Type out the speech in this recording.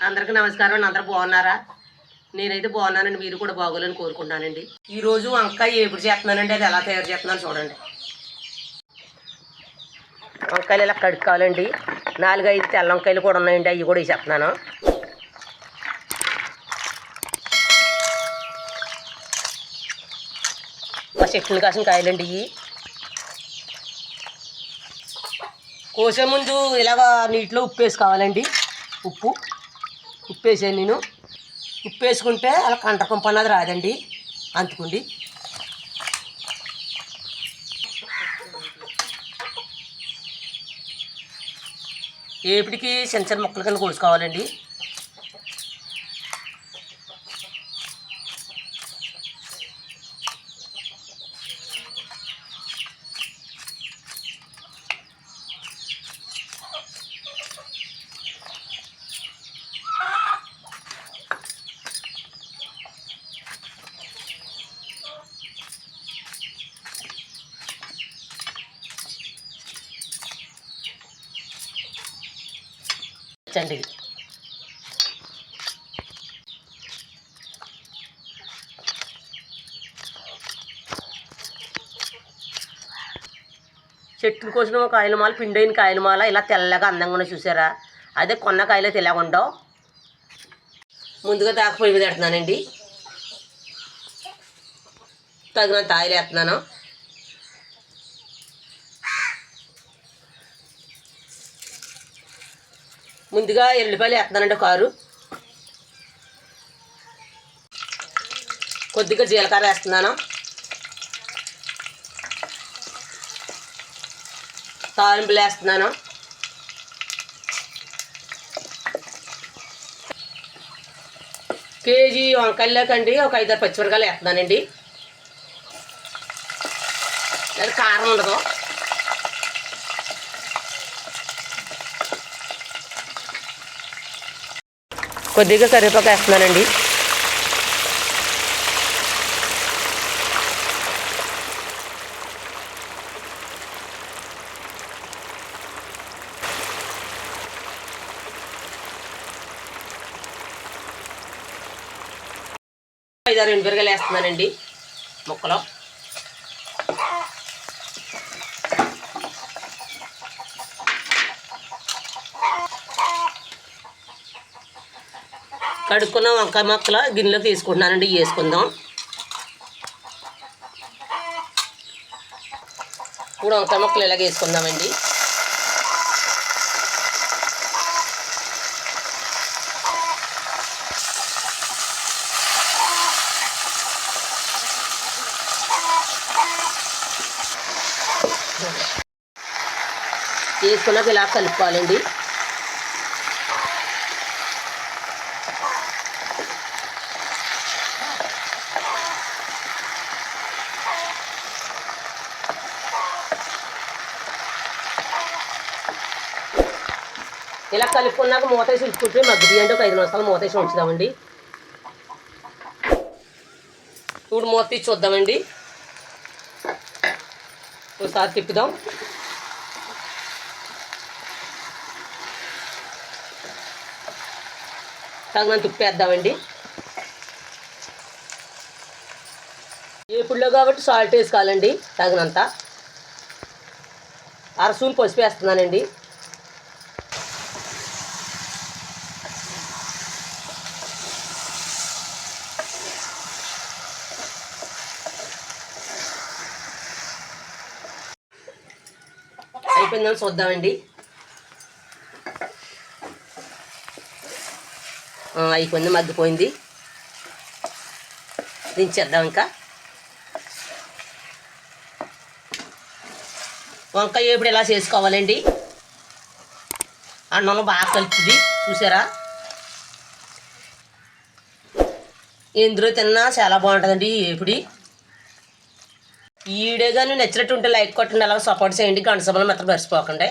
అందరికీ నమస్కారం. అందరూ బాగున్నారా? నేనైతే బాగున్నానండి. మీరు కూడా బాగోలని కోరుకుంటున్నానండి. ఈరోజు వంకాయ ఎప్పుడు చేస్తున్నానండి, అది ఎలా తయారు చేస్తున్నాను చూడండి. వంకాయలు ఇలా కడుక్కోవాలండి. 4-5 తెల్ల వంకాయలు కూడా ఉన్నాయండి, అవి కూడా వేసేస్తున్నాను. మా చెట్లు కాసిన కాయలండి ఇవి. కోసే ముందు ఇలాగ నీటిలో ఉప్పు వేసుకోవాలండి. ఉప్పు వేసాను నేను. ఉప్పు వేసుకుంటే అలా కంటకుంప అన్నది రాదండి, అంతుకుండి. ఏపటికి చిన్న చిన్న ముక్కల కింద కోసుకోవాలండి. చండి చెట్లు కోసిన కాయల మాల, పిండైన కాయల మాల ఇలా తెల్లగా అందంగా చూసారా? అదే కొన్న కాయలు తెల్లగా ఉండవు. ముందుగా దాకపోయి మీద పెడుతున్నానండి. తగినంత ఆయిల్ వేస్తున్నాను. ముందుగా ఎల్లిపాయలు వేస్తున్నానండి, కారు. కొద్దిగా జీలకర్ర వేస్తున్నాను. తాలింపులు వేస్తున్నాను. కేజీ వంకాయలకండి ఒక 5-6 పచ్చిమిరకాయలు వేస్తున్నానండి. అది కారం ఉండదు. కొద్దిగా కరివేపాకు వేస్తున్నానండి. ఐదారు ఎండుమిరపకాయలు వేస్తున్నానండి ముక్కలో. కడుక్కున్న వంకాయ ముక్కలు గిన్నెలో తీసుకుంటున్నానండి, వేసుకుందాం. ఇప్పుడు వంకాయ ముక్కలు ఇలాగ వేసుకుందామండి. వేసుకున్నాక ఇలా కలుపుకోవాలండి. ఇలా కలుపుకున్నాక మూత వేసి ఉంచుకుంటే మగ్గుతాయండి. ఒక 5 నిమిషాలు మూత వేసి ఉంచుదామండి. ఇప్పుడు మూత తీసి చూద్దామండి. ఒకసారి తిప్పుదాం. తగినంత ఉప్పు వేద్దామండి. ఏపుడులో కాబట్టి సాల్ట్ వేసుకోవాలండి తగినంత. 1/2 స్పూన్ పసుపు వేస్తున్నానండి. అయిపోయిందని చూద్దామండి. అయిపోయింది, మగ్గిపోయింది. దించేద్దాం. ఇంకా వంకాయ ఇప్పుడు ఇలా చేసుకోవాలండి. అన్నంలో బాగా కలుపుతుంది చూసారా? ఎందులో తిన్నా చాలా బాగుంటుందండి ఇప్పుడు. ఈ వీడియో కానీ నచ్చినట్టు ఉంటే లైక్ కొట్టండి, అలాగే సపోర్ట్ చేయండి. గంట సభలో మాత్రం మర్చిపోకండి.